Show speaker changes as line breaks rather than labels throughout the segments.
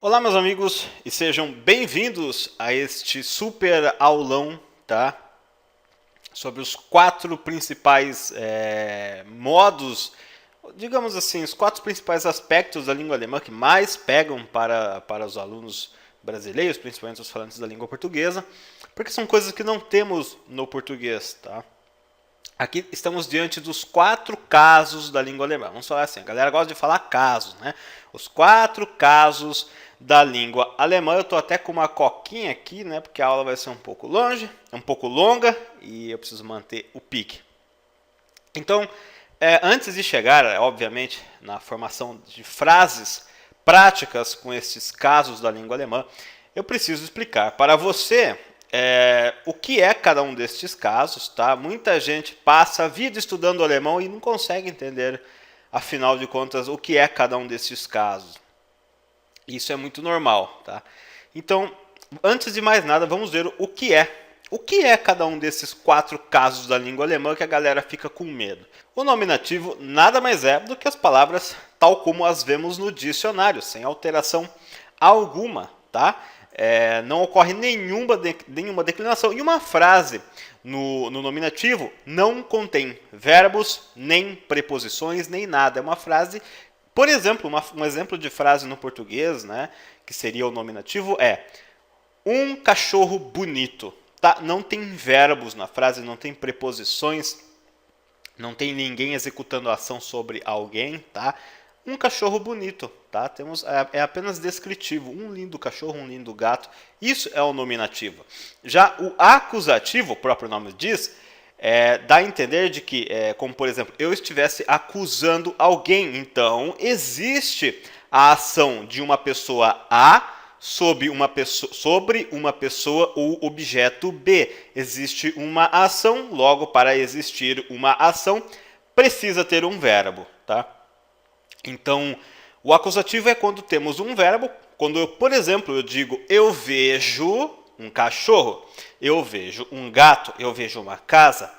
Olá, meus amigos, e sejam bem-vindos a este super aulão, tá? Sobre os quatro principais modos, digamos assim, os quatro principais aspectos da língua alemã que mais pegam para os alunos brasileiros, principalmente os falantes da língua portuguesa, porque são coisas que não temos no português, tá? Aqui estamos diante dos quatro casos da língua alemã. Vamos falar assim, a galera gosta de falar casos, né? Os quatro casos da língua alemã. Eu estou até com uma coquinha aqui, né? Porque a aula vai ser um pouco longa e eu preciso manter o pique. Então, antes de chegar, obviamente, na formação de frases práticas com esses casos da língua alemã, eu preciso explicar para você o que é cada um destes casos, tá? Muita gente passa a vida estudando alemão e não consegue entender, afinal de contas, o que é cada um desses casos. Isso é muito normal, tá? Então, antes de mais nada, vamos ver o que é. O que é cada um desses quatro casos da língua alemã que a galera fica com medo? O nominativo nada mais é do que as palavras tal como as vemos no dicionário, sem alteração alguma, tá? Não ocorre nenhuma declinação. E uma frase no nominativo não contém verbos, nem preposições, nem nada. É uma frase, por exemplo, um exemplo de frase no português, né, que seria o nominativo, é um cachorro bonito. Tá? Não tem verbos na frase, não tem preposições, não tem ninguém executando a ação sobre alguém, tá? Um cachorro bonito, tá? É apenas descritivo. Um lindo cachorro, um lindo gato. Isso é o nominativo. Já o acusativo, o próprio nome diz, dá a entender de que, como por exemplo, eu estivesse acusando alguém. Então, existe a ação de uma pessoa A sobre uma pessoa ou objeto B. Existe uma ação, logo, para existir uma ação, precisa ter um verbo, tá? Então, o acusativo é quando temos um verbo. Quando, por exemplo, eu digo eu vejo um cachorro, eu vejo um gato, eu vejo uma casa,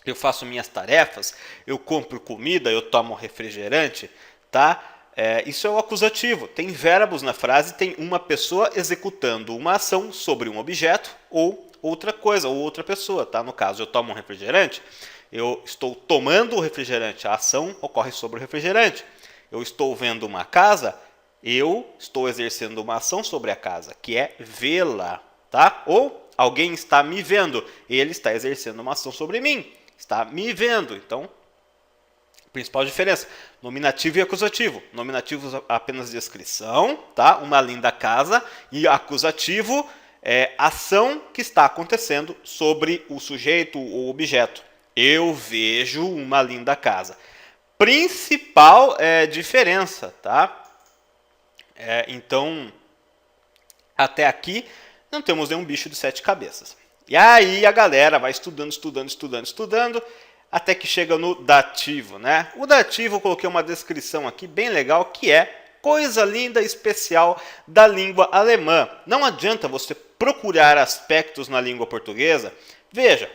eu faço minhas tarefas, eu compro comida, eu tomo refrigerante, tá? Isso é o acusativo. Tem verbos na frase, tem uma pessoa executando uma ação sobre um objeto ou outra coisa, ou outra pessoa, tá? No caso, eu tomo um refrigerante, eu estou tomando o refrigerante, a ação ocorre sobre o refrigerante. Eu estou vendo uma casa, eu estou exercendo uma ação sobre a casa, que é vê-la, tá? Ou alguém está me vendo, ele está exercendo uma ação sobre mim, está me vendo. Então, principal diferença, nominativo e acusativo. Nominativo apenas descrição, tá? Uma linda casa, e acusativo é ação que está acontecendo sobre o sujeito ou objeto. Eu vejo uma linda casa. Principal diferença, tá? Então, até aqui, não temos nenhum bicho de 7 cabeças. E aí a galera vai estudando, até que chega no dativo, né? O dativo, eu coloquei uma descrição aqui bem legal, que é coisa linda, especial da língua alemã. Não adianta você procurar aspectos na língua portuguesa. Veja,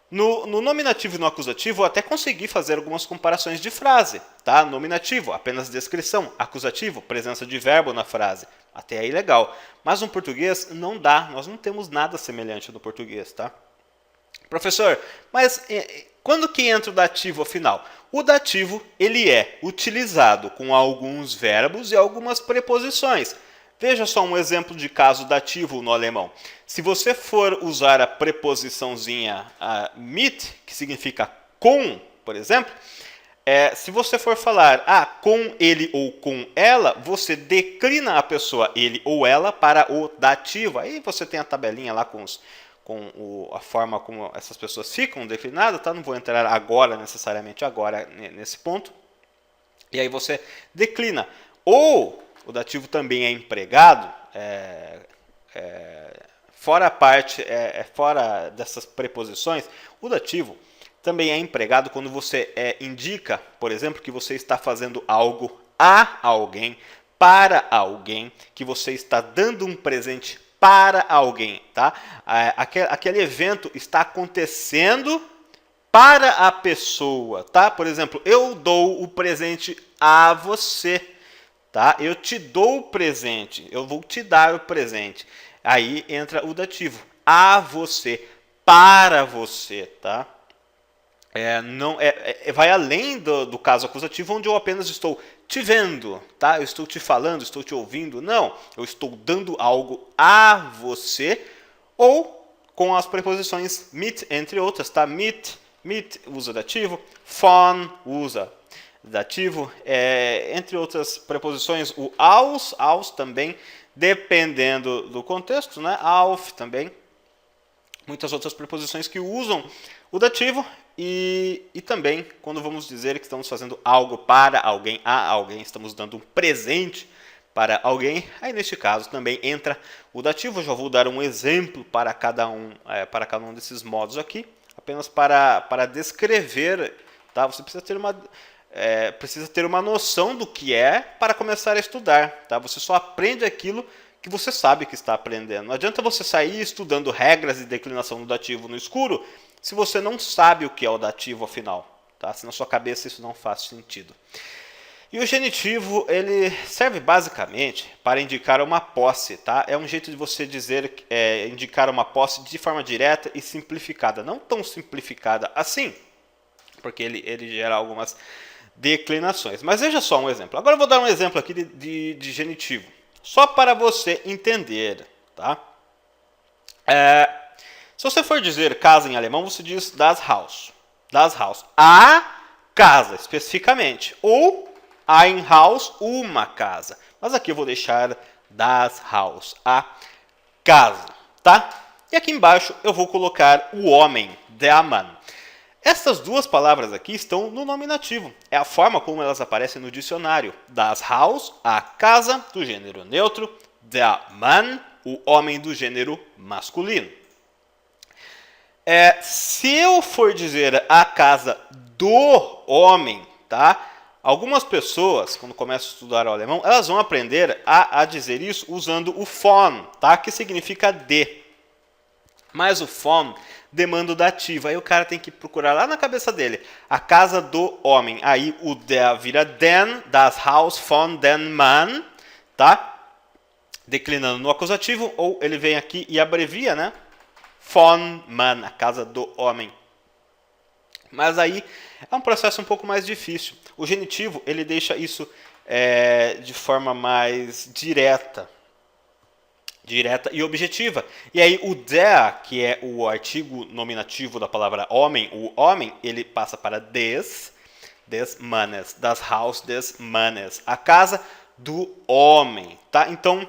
no nominativo e no acusativo, eu até consegui fazer algumas comparações de frase, tá? Nominativo, apenas descrição. Acusativo, presença de verbo na frase. Até aí legal. Mas no português não dá, nós não temos nada semelhante no português, tá? Professor, mas quando que entra o dativo afinal? O dativo, ele é utilizado com alguns verbos e algumas preposições. Veja só um exemplo de caso dativo no alemão. Se você for usar a preposiçãozinha mit, que significa com, por exemplo, se você for falar com ele ou com ela, você declina a pessoa ele ou ela para o dativo. Aí você tem a tabelinha lá com a forma como essas pessoas ficam declinadas, tá? Não vou entrar agora, necessariamente agora, nesse ponto. E aí você declina. Ou o dativo também é empregado, fora dessas preposições, o dativo também é empregado quando você indica, por exemplo, que você está fazendo algo a alguém, para alguém, que você está dando um presente para alguém, tá? Aquele evento está acontecendo para a pessoa, tá? Por exemplo, eu dou o presente a você. tá? Eu te dou o presente, eu vou te dar o presente. Aí entra o dativo, a você, para você, tá? Não, vai além do caso acusativo, onde eu apenas estou te vendo, tá? Eu estou te falando, estou te ouvindo. Não, eu estou dando algo a você, ou com as preposições meet, entre outras, tá? Meet usa dativo, phone usa dativo, entre outras preposições, o aos também, dependendo do contexto, né? Auf também. Muitas outras preposições que usam o dativo e também quando vamos dizer que estamos fazendo algo para alguém, a alguém, estamos dando um presente para alguém, aí neste caso também entra o dativo. Eu já vou dar um exemplo para cada um desses modos aqui, apenas para descrever, tá? Você precisa ter uma noção do que é para começar a estudar, tá? Você só aprende aquilo que você sabe que está aprendendo. Não adianta você sair estudando regras de declinação do dativo no escuro se você não sabe o que é o dativo afinal, tá? Se na sua cabeça isso não faz sentido. E o genitivo, ele serve basicamente para indicar uma posse, tá? É um jeito de você dizer, indicar uma posse de forma direta e simplificada. Não tão simplificada assim, porque ele gera algumas declinações. Mas veja só um exemplo. Agora eu vou dar um exemplo aqui de genitivo, só para você entender, tá? Se você for dizer casa em alemão, você diz das Haus. Das Haus. A casa, especificamente. Ou ein Haus, uma casa. Mas aqui eu vou deixar das Haus, a casa, tá? E aqui embaixo eu vou colocar o homem, der Mann. Essas duas palavras aqui estão no nominativo. É a forma como elas aparecem no dicionário. Das Haus, a casa, do gênero neutro. Der Mann, o homem do gênero masculino. Se eu for dizer a casa do homem, tá? Algumas pessoas, quando começam a estudar o alemão, elas vão aprender a dizer isso usando o von, tá? Que significa de. Mas o von demanda o dativo. Aí o cara tem que procurar lá na cabeça dele a casa do homem. Aí o der vira den, das Haus von den Mann, tá? Declinando no acusativo, ou ele vem aqui e abrevia, né? Von Mann, a casa do homem. Mas aí é um processo um pouco mais difícil. O genitivo, ele deixa isso de forma mais direta e objetiva. E aí o der, que é o artigo nominativo da palavra homem, o homem, ele passa para des Mannes, das Haus des Mannes, a casa do homem, tá? Então,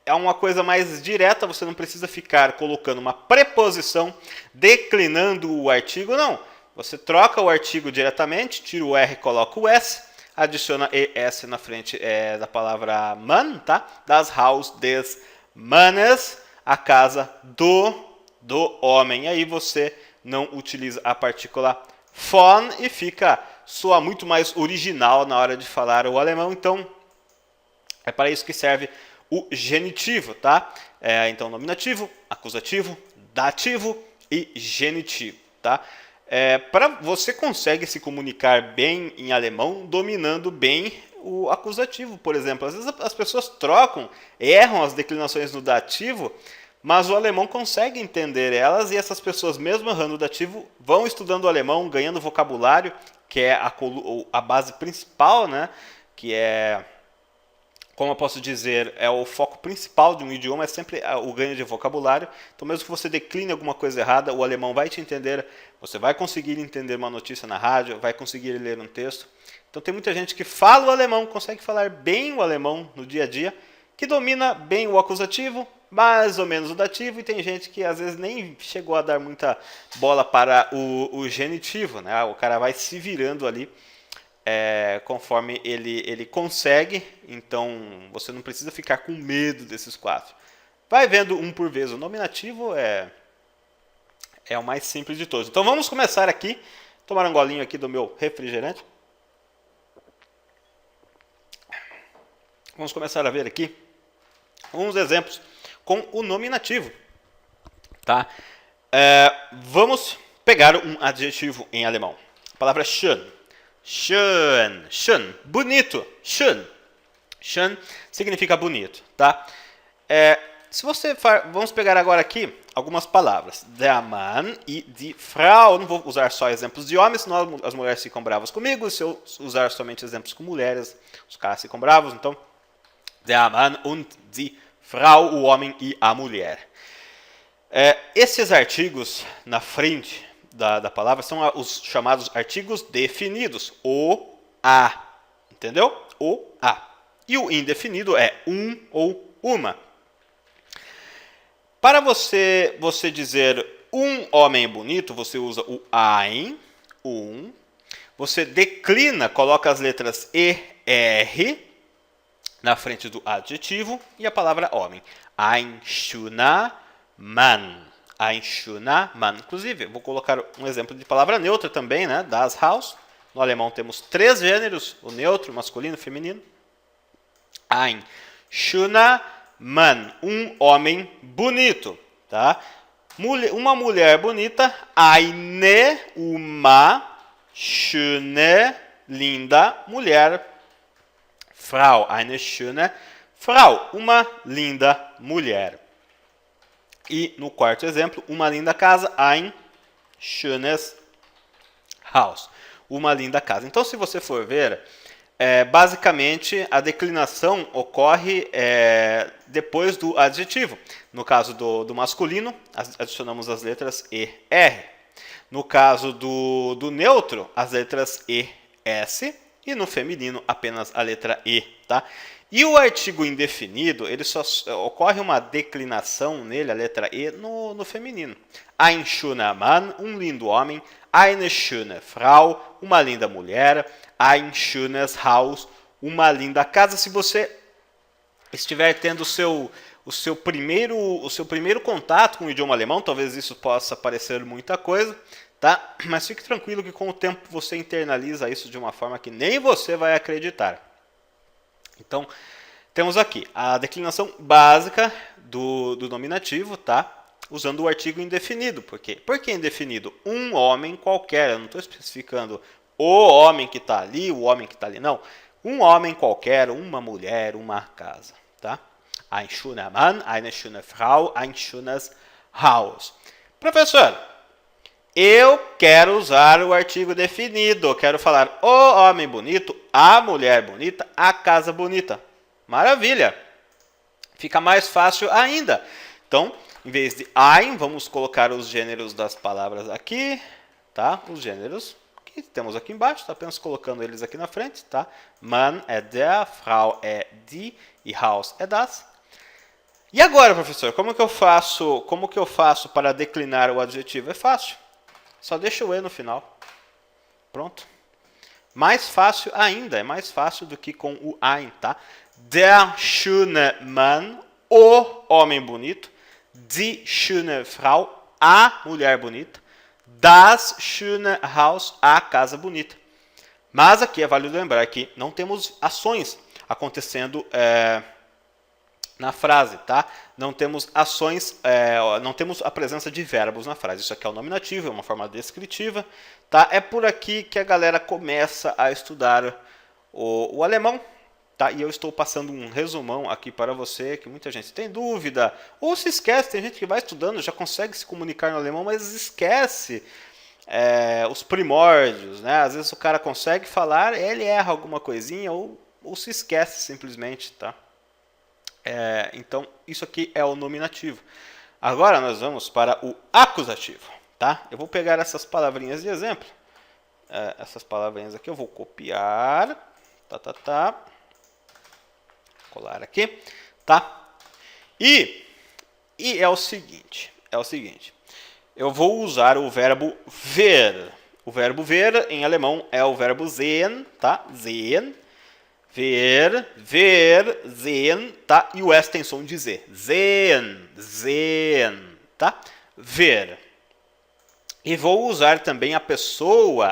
é uma coisa mais direta, você não precisa ficar colocando uma preposição declinando o artigo, não. Você troca o artigo diretamente, tira o R e coloca o S, adiciona ES na frente da palavra Mann, tá? Das Haus des Mannes, a casa do homem. E aí você não utiliza a partícula von e soa muito mais original na hora de falar o alemão. Então, é para isso que serve o genitivo, tá? Então, nominativo, acusativo, dativo e genitivo, tá? Você consegue se comunicar bem em alemão dominando bem o acusativo, por exemplo. Às vezes as pessoas erram as declinações no dativo, mas o alemão consegue entender elas e essas pessoas, mesmo errando o dativo, vão estudando o alemão, ganhando vocabulário, que é a base principal, né? Que é, como eu posso dizer, é o foco principal de um idioma, é sempre o ganho de vocabulário. Então, mesmo que você decline alguma coisa errada, o alemão vai te entender, você vai conseguir entender uma notícia na rádio, vai conseguir ler um texto. Então, tem muita gente que fala o alemão, consegue falar bem o alemão no dia a dia, que domina bem o acusativo, mais ou menos o dativo, e tem gente que às vezes nem chegou a dar muita bola para o genitivo, né? O cara vai se virando ali conforme ele consegue. Então você não precisa ficar com medo desses quatro. Vai vendo um por vez. O nominativo é o mais simples de todos. Então vamos começar aqui. Tomar um golinho aqui do meu refrigerante. Vamos começar a ver aqui uns exemplos com o nominativo. Tá? Vamos pegar um adjetivo em alemão. A palavra schön. Schön. Schön. Bonito. Schön. Schön significa bonito, tá? Se você vamos pegar agora aqui algumas palavras. Der Mann e die Frau. Não vou usar só exemplos de homens, senão as mulheres ficam bravas comigo. Se eu usar somente exemplos com mulheres, os caras ficam bravos. Então, der Mann und die Frau, o homem e a mulher. Esses artigos na frente da palavra são os chamados artigos definidos. O, a. Entendeu? O, a. E o indefinido é um ou uma. Para você dizer um homem bonito, você usa o ein, um. Você declina, coloca as letras E, R na frente do adjetivo e a palavra homem. Ein schöner Mann. Ein schöner Mann. Inclusive, vou colocar um exemplo de palavra neutra também, né? Das Haus. No alemão temos 3 gêneros, o neutro, masculino, feminino. Ein schöner Mann, um homem bonito, tá? Uma mulher bonita, uma schöne, linda mulher. Frau, eine schöne Frau, uma linda mulher. E no quarto exemplo, uma linda casa, ein schönes Haus, uma linda casa. Então, se você for ver, basicamente a declinação ocorre depois do adjetivo. No caso do masculino, adicionamos as letras E, R. No caso do neutro, as letras E, S. E no feminino, apenas a letra E. Tá? E o artigo indefinido, ele só ocorre uma declinação nele, a letra E, no feminino. Ein schöner Mann, um lindo homem. Eine schöne Frau, uma linda mulher. Ein schönes Haus, uma linda casa. Se você estiver tendo o seu primeiro contato com o idioma alemão, talvez isso possa parecer muita coisa, tá? Mas fique tranquilo que com o tempo você internaliza isso de uma forma que nem você vai acreditar. Então, temos aqui a declinação básica do nominativo, tá? Usando o artigo indefinido. Por quê? Por que indefinido? Um homem qualquer. Eu não estou especificando o homem que está ali, o homem que está ali. Não. Um homem qualquer, uma mulher, uma casa. Tá? Ein schöner Mann, eine schöne Frau, ein schönes Haus. Professor, eu quero usar o artigo definido. Eu quero falar o homem bonito, a mulher bonita, a casa bonita. Maravilha! Fica mais fácil ainda. Então, em vez de ein, vamos colocar os gêneros das palavras aqui, tá? Os gêneros que temos aqui embaixo, tá apenas colocando eles aqui na frente, tá? Mann é der, Frau é die e Haus é das. E agora, professor, como que eu faço para declinar o adjetivo? É fácil. Só deixa o E no final. Pronto. Mais fácil ainda, é mais fácil do que com o ein, tá? Der schöne Mann, o homem bonito. Die schöne Frau, a mulher bonita. Das schöne Haus, a casa bonita. Mas aqui é válido lembrar que não temos ações acontecendo na frase, tá? Não temos ações, não temos a presença de verbos na frase. Isso aqui é o nominativo, é uma forma descritiva, tá? É por aqui que a galera começa a estudar o alemão. Tá? E eu estou passando um resumão aqui para você, que muita gente tem dúvida, ou se esquece, tem gente que vai estudando, já consegue se comunicar no alemão, mas esquece os primórdios, né? Às vezes o cara consegue falar, ele erra alguma coisinha, ou se esquece simplesmente, tá? Então, isso aqui é o nominativo. Agora nós vamos para o acusativo, tá? Eu vou pegar essas palavrinhas de exemplo, essas palavrinhas aqui eu vou copiar, colar aqui, tá? E é o seguinte, eu vou usar o verbo ver. O verbo ver em alemão é o verbo sehen, tá? Sehen, ver, sehen, tá? E o S tem som de Z. Sehen, tá? Ver. E vou usar também a pessoa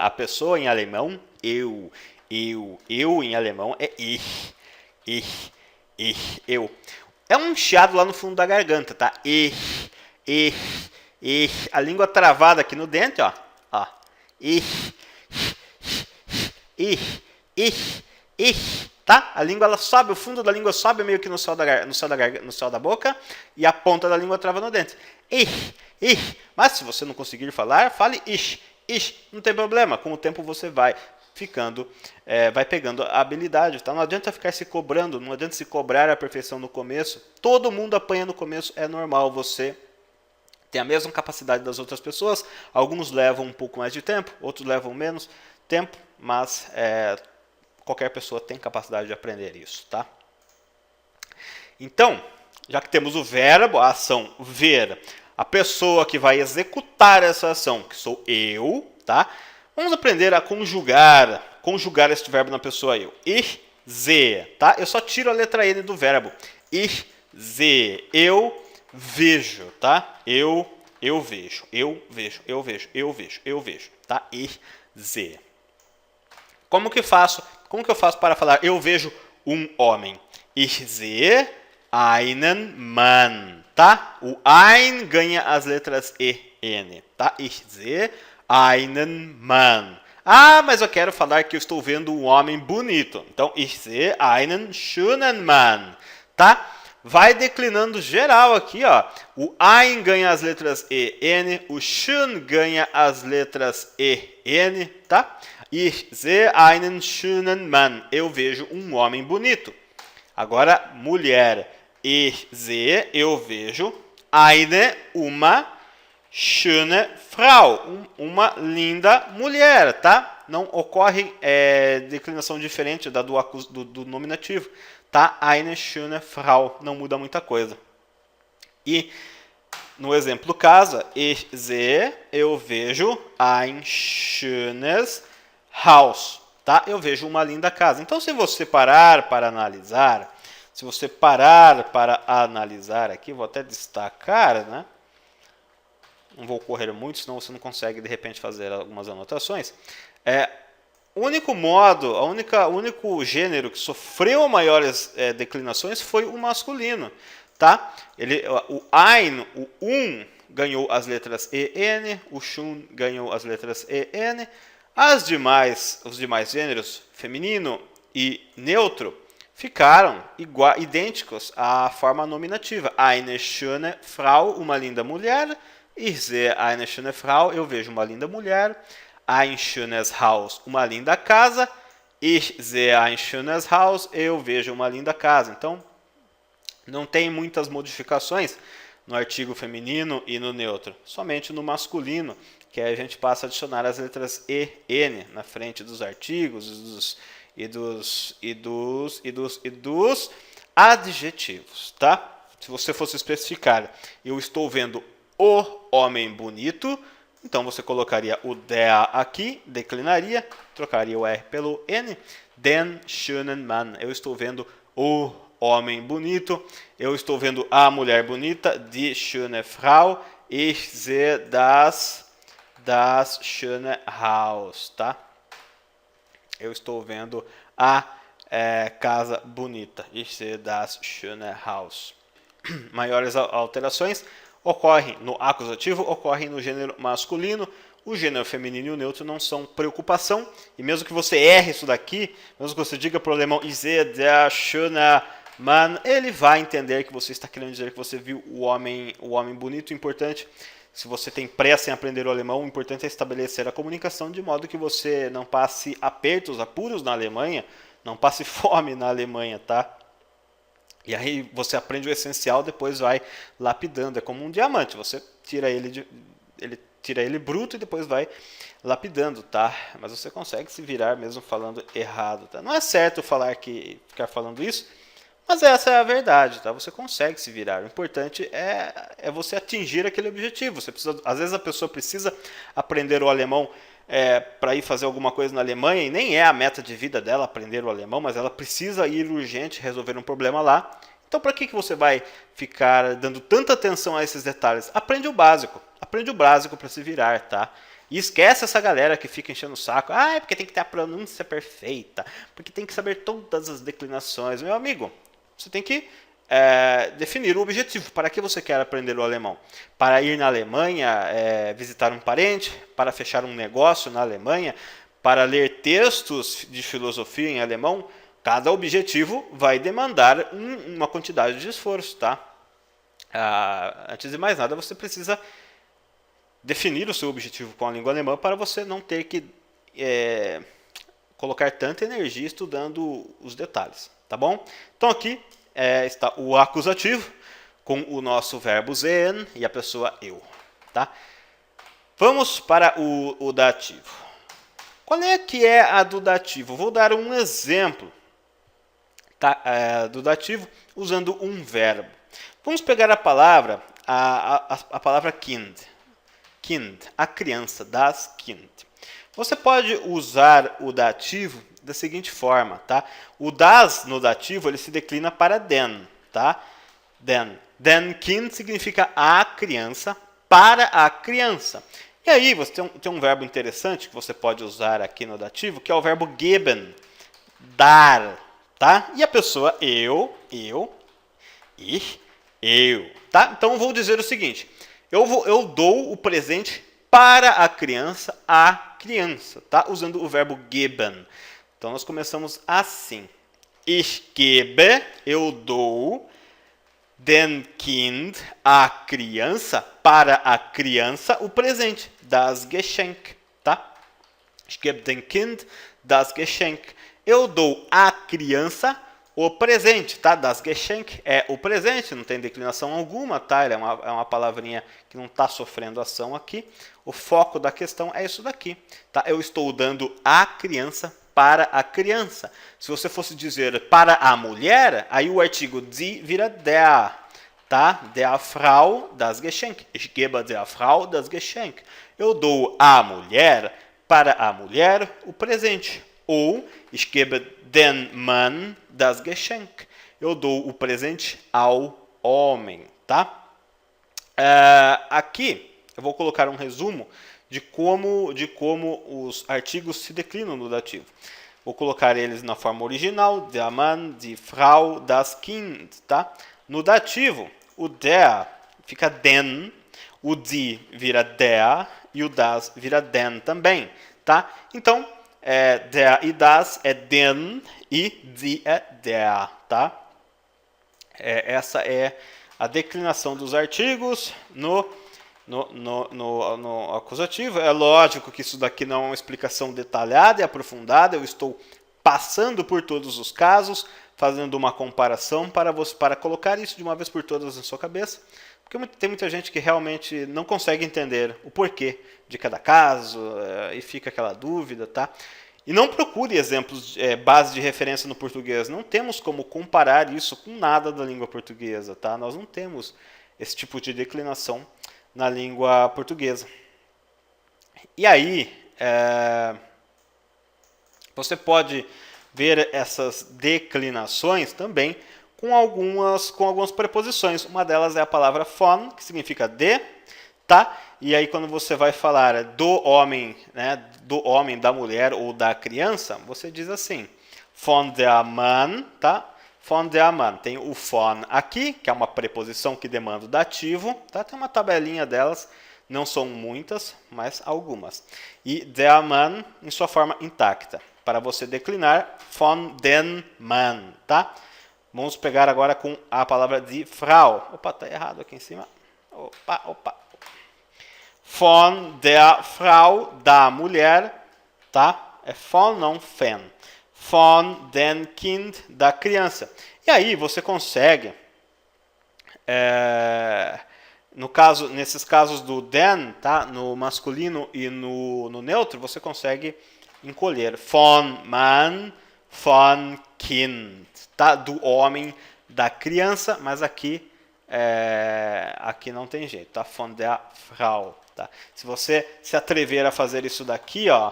em alemão, eu. Eu em alemão é ich. Eu. É um chiado lá no fundo da garganta, tá? A língua travada aqui no dente, ó. ich, tá? A língua ela sobe, o fundo da língua sobe meio que no céu da boca e a ponta da língua trava no dente. Ich. Mas se você não conseguir falar, fale ich. Não tem problema. Com o tempo você vai ficando, vai pegando a habilidade, tá? Não adianta ficar se cobrando, não adianta se cobrar a perfeição no começo. Todo mundo apanha no começo, é normal. Você tem a mesma capacidade das outras pessoas. Alguns levam um pouco mais de tempo, outros levam menos tempo, mas qualquer pessoa tem capacidade de aprender isso, tá? Então, já que temos o verbo, a ação ver, a pessoa que vai executar essa ação, que sou eu, tá? Vamos aprender a conjugar este verbo na pessoa eu. Ich sehe, tá? Eu só tiro a letra N do verbo. Ich sehe, eu vejo, tá? Eu vejo, tá? Ich sehe. Como que eu faço para falar eu vejo um homem? Ich sehe einen Mann, tá? O ein ganha as letras E, N, tá? Ich sehe einen Mann. Ah, mas eu quero falar que eu estou vendo um homem bonito. Então, ich sehe einen schönen Mann, tá? Vai declinando geral aqui, ó. O ein ganha as letras E, N. O schön ganha as letras E, N, tá? Ich sehe einen schönen Mann. Eu vejo um homem bonito. Agora, mulher. Ich sehe, eu vejo, uma schöne Frau, uma linda mulher, tá? Não ocorre declinação diferente da do nominativo, tá? Eine schöne Frau, não muda muita coisa. E no exemplo casa, ich sehe, eu vejo ein schönes Haus, tá? Eu vejo uma linda casa. Então, se você parar para analisar, aqui, vou até destacar, né? Não vou correr muito, senão você não consegue, de repente, fazer algumas anotações. O único modo, o único gênero que sofreu maiores declinações foi o masculino, tá? O ein, o ganhou as letras E, N, o schön ganhou as letras E, N. Os demais gêneros, feminino e neutro, ficaram idênticos à forma nominativa. Eine schöne Frau, uma linda mulher. Ich sehe eine schöne Frau, eu vejo uma linda mulher. Ein schönes Haus, uma linda casa. Ich sehe ein schönes Haus, eu vejo uma linda casa. Então, não tem muitas modificações no artigo feminino e no neutro. Somente no masculino, que aí a gente passa a adicionar as letras E, N na frente dos artigos e dos adjetivos, tá? Se você fosse especificar, eu estou vendo o homem bonito, então você colocaria o der aqui, declinaria, trocaria o R pelo N, den schönen Mann, eu estou vendo o homem bonito, eu estou vendo a mulher bonita, die schöne Frau, ich sehe das schöne Haus, tá? Eu estou vendo a casa bonita. Ich sehe das schöne Haus. Maiores alterações ocorrem no acusativo, ocorrem no gênero masculino. O gênero feminino e o neutro não são preocupação. E mesmo que você erre isso daqui, mesmo que você diga para o alemão Ich sehe das schöne Mann, ele vai entender que você está querendo dizer que você viu o homem bonito. Importante. Se você tem pressa em aprender o alemão, o importante é estabelecer a comunicação de modo que você não passe apuros na Alemanha, não passe fome na Alemanha, tá? E aí você aprende o essencial, depois vai lapidando. É como um diamante, você tira ele bruto e depois vai lapidando, tá? Mas você consegue se virar mesmo falando errado, tá? Não é certo ficar falando isso, mas essa é a verdade, tá? Você consegue se virar. O importante é você atingir aquele objetivo. Às vezes a pessoa precisa aprender o alemão para ir fazer alguma coisa na Alemanha, e nem é a meta de vida dela aprender o alemão, mas ela precisa ir urgente resolver um problema lá. Então, para que você vai ficar dando tanta atenção a esses detalhes? Aprende o básico para se virar, tá? E esquece essa galera que fica enchendo o saco. É porque tem que ter a pronúncia perfeita, porque tem que saber todas as declinações. Meu amigo, você tem que definir o objetivo. Para que você quer aprender o alemão? Para ir na Alemanha visitar um parente? Para fechar um negócio na Alemanha? para ler textos de filosofia em alemão, cada objetivo vai demandar uma quantidade de esforço, tá? Antes de mais nada, você precisa definir o seu objetivo com a língua alemã para você não ter que colocar tanta energia estudando os detalhes, tá bom? Então aqui está o acusativo com o nosso verbo sehen e a pessoa eu, tá? Vamos para o dativo. Qual é que é a do dativo? Vou dar um exemplo, tá? Do dativo usando um verbo. Vamos pegar a palavra, a palavra Kind. Kind, a criança, das Kind. Você pode usar o dativo da seguinte forma, tá? O das no dativo ele se declina para den, tá? Den. Den Kind significa a criança, para a criança. E aí você tem um verbo interessante que você pode usar aqui no dativo, que é o verbo geben, dar, tá? E a pessoa eu, tá? Então eu vou dizer o seguinte: eu dou o presente para a criança, tá? Usando o verbo geben. Então nós começamos assim: Ich gebe, eu dou, den Kind, a criança, para a criança, o presente, das Geschenk, tá? Ich gebe den Kind das Geschenk. Eu dou à criança o presente, tá? Das Geschenk é o presente, não tem declinação alguma, tá? Ele é uma palavrinha que não está sofrendo ação aqui. O foco da questão é isso daqui, tá? Eu estou dando à criança para a criança. Se você fosse dizer para a mulher, aí o artigo die vira der, tá? Der Frau das Geschenk. Ich gebe der Frau das Geschenk. Eu dou à mulher, para a mulher, o presente. Ou ich gebe den Mann das Geschenk. Eu dou o presente ao homem, tá? Aqui eu vou colocar um resumo de como os artigos se declinam no dativo. Vou colocar eles na forma original, der Mann, die Frau, das Kind, tá? No dativo, o der fica den, o die vira der e o das vira den também, tá? Então, der e das é den e die é der, tá? Essa é a declinação dos artigos no acusativo. É lógico que isso daqui não é uma explicação detalhada e aprofundada, eu estou passando por todos os casos, fazendo uma comparação para colocar isso de uma vez por todas na sua cabeça, porque tem muita gente que realmente não consegue entender o porquê de cada caso e fica aquela dúvida, tá? E não procure exemplos, base de referência no português, não temos como comparar isso com nada da língua portuguesa, tá? Nós não temos esse tipo de declinação na língua portuguesa. E aí, você pode ver essas declinações também com algumas preposições. Uma delas é a palavra von, que significa de, tá? E aí quando você vai falar do homem, né, do homem, da mulher ou da criança, você diz assim, von der Mann, tá? Von der Mann. Tem o von aqui, que é uma preposição que demanda o dativo, tá? Tem uma tabelinha delas, não são muitas, mas algumas. E der Mann em sua forma intacta, para você declinar von den Mann, tá? Vamos pegar agora com a palavra de Frau. Opa, tá errado aqui em cima. Opa. Von der Frau, da mulher, tá? É von, não fen. Von den Kind, da criança. E aí você consegue, nesses casos do den, tá? No masculino e no neutro, você consegue encolher von Mann, von Kind, tá? Do homem, da criança, mas aqui não tem jeito, tá? Von der Frau, tá? Se você se atrever a fazer isso daqui, ó,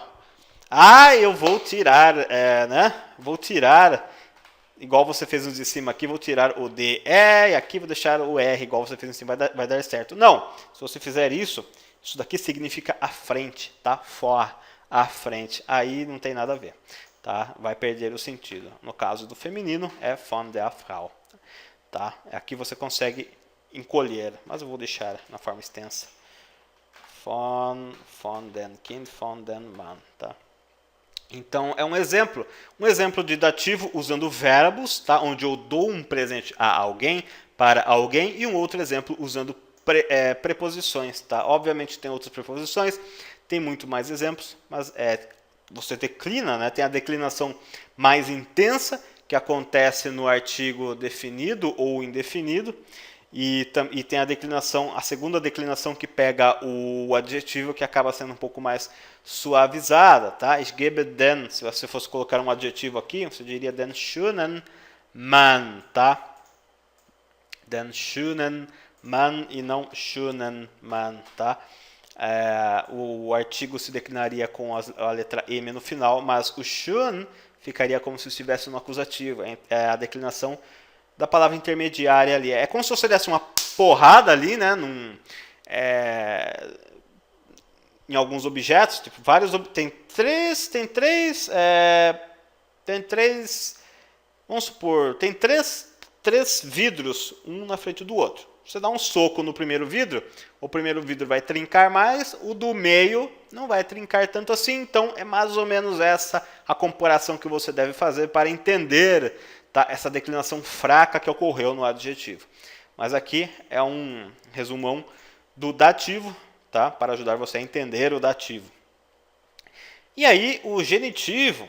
eu vou tirar, né? Vou tirar, igual você fez no de cima aqui, vou tirar o DE e aqui vou deixar o R, igual você fez no cima, vai dar certo. Não, se você fizer isso daqui significa à frente, tá? For, à frente, aí não tem nada a ver, tá? Vai perder o sentido. No caso do feminino, é von der Frau, tá? Aqui você consegue encolher, mas eu vou deixar na forma extensa. Von den Kind, von den Mann, tá? Então, é um exemplo de dativo usando verbos, tá? Onde eu dou um presente a alguém, para alguém, e um outro exemplo usando preposições. Tá? Obviamente tem outras preposições, tem muito mais exemplos, mas você declina, né? Tem a declinação mais intensa, que acontece no artigo definido ou indefinido, e tem a segunda declinação que pega o adjetivo, que acaba sendo um pouco mais suavizada, tá? Ich gebe den, se você fosse colocar um adjetivo aqui, você diria den schönen Mann, tá? Den schönen Mann e não schönen Mann, tá? O artigo se declinaria com a letra M no final, mas o schön ficaria como se estivesse no acusativo. É a declinação da palavra intermediária ali. É como se você desse uma porrada ali, né? Em alguns objetos, tipo, tem três vidros, um na frente do outro. Você dá um soco no primeiro vidro, o primeiro vidro vai trincar mais, o do meio não vai trincar tanto assim, então é mais ou menos essa a comparação que você deve fazer para entender, tá, essa declinação fraca que ocorreu no adjetivo. Mas aqui é um resumão do dativo, tá, para ajudar você a entender o dativo. E aí o genitivo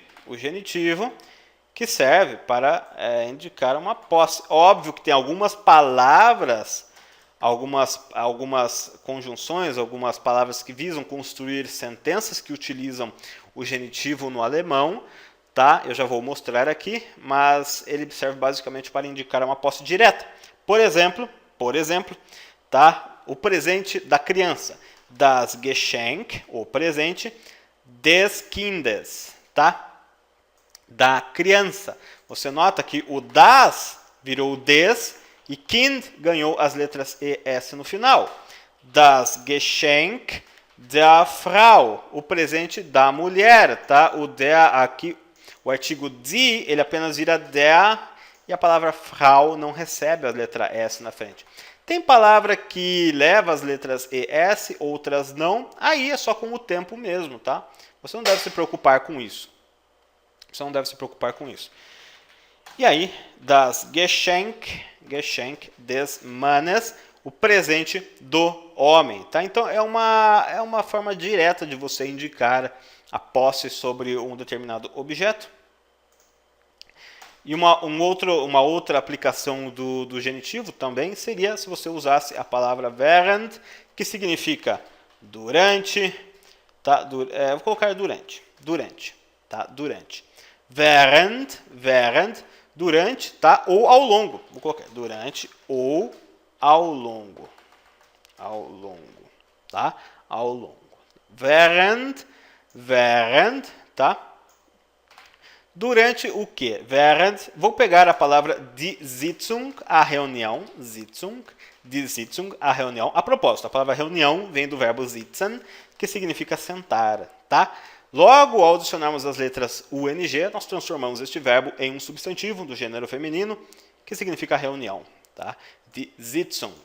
que serve para indicar uma posse. Óbvio que tem algumas palavras, algumas conjunções, algumas palavras que visam construir sentenças que utilizam o genitivo no alemão, tá? Eu já vou mostrar aqui, mas ele serve basicamente para indicar uma posse direta. Por exemplo, tá? O presente da criança, das Geschenk, o presente des Kindes, tá? Da criança. Você nota que o das virou o des e Kind ganhou as letras E, S no final. Das Geschenk der Frau, o presente da mulher, tá? O der aqui, o artigo die, ele apenas vira der e a palavra Frau não recebe a letra S na frente. Tem palavra que leva as letras E, S, outras não, aí é só com o tempo mesmo, tá? Você não deve se preocupar com isso. E aí, das Geschenk des Mannes, o presente do homem, tá? Então é uma forma direta de você indicar a posse sobre um determinado objeto. E uma outra aplicação do genitivo também seria se você usasse a palavra während, que significa durante, tá? Vou colocar durante, tá? Durante. Während, durante, tá? Ou ao longo. Vou colocar durante ou ao longo, tá? Ao longo. Während, tá? Durante o quê? Während, vou pegar a palavra die Sitzung, a reunião, die Sitzung, a reunião. A propósito, a palavra reunião vem do verbo sitzen, que significa sentar, tá? Logo, ao adicionarmos as letras UNG, nós transformamos este verbo em um substantivo do gênero feminino, que significa reunião, tá? Die Sitzung.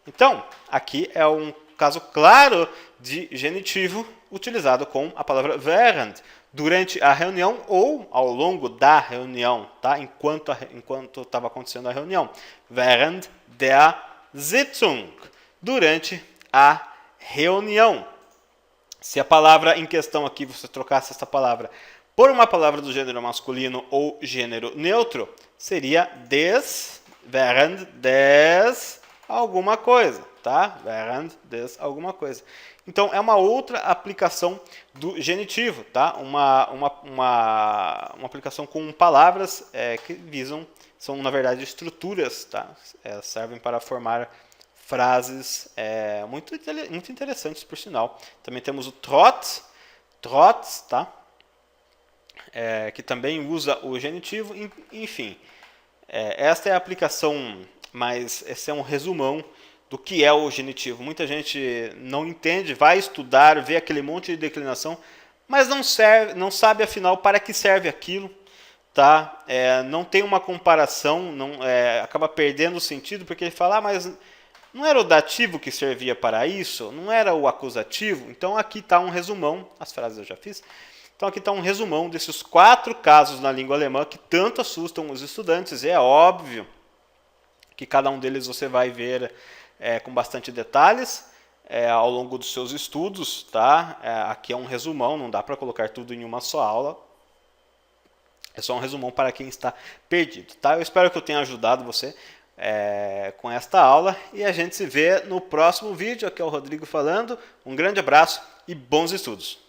Então, aqui é um caso claro de genitivo utilizado com a palavra während, durante a reunião ou ao longo da reunião, tá? Enquanto estava acontecendo a reunião. Während der Sitzung, durante a reunião. Se a palavra em questão aqui, você trocasse essa palavra por uma palavra do gênero masculino ou gênero neutro, seria während des alguma coisa, tá? Während des alguma coisa. Então, é uma outra aplicação do genitivo, tá? Uma aplicação com palavras que visam, são na verdade estruturas, tá? Servem para formar frases muito interessantes, por sinal. Também temos o trotz, tá? Que também usa o genitivo. Enfim, esta é a aplicação, mas esse é um resumão do que é o genitivo. Muita gente não entende, vai estudar, vê aquele monte de declinação, mas não sabe afinal para que serve aquilo. Tá? Não tem uma comparação, acaba perdendo o sentido, porque ele fala, mas não era o dativo que servia para isso? Não era o acusativo? Então aqui está um resumão, as frases eu já fiz, Então aqui está um resumão desses 4 casos na língua alemã que tanto assustam os estudantes. E é óbvio que cada um deles você vai ver com bastante detalhes ao longo dos seus estudos. Tá? Aqui é um resumão, não dá para colocar tudo em uma só aula. É só um resumão para quem está perdido. Tá? Eu espero que eu tenha ajudado você com esta aula. E a gente se vê no próximo vídeo. Aqui é o Rodrigo falando. Um grande abraço e bons estudos!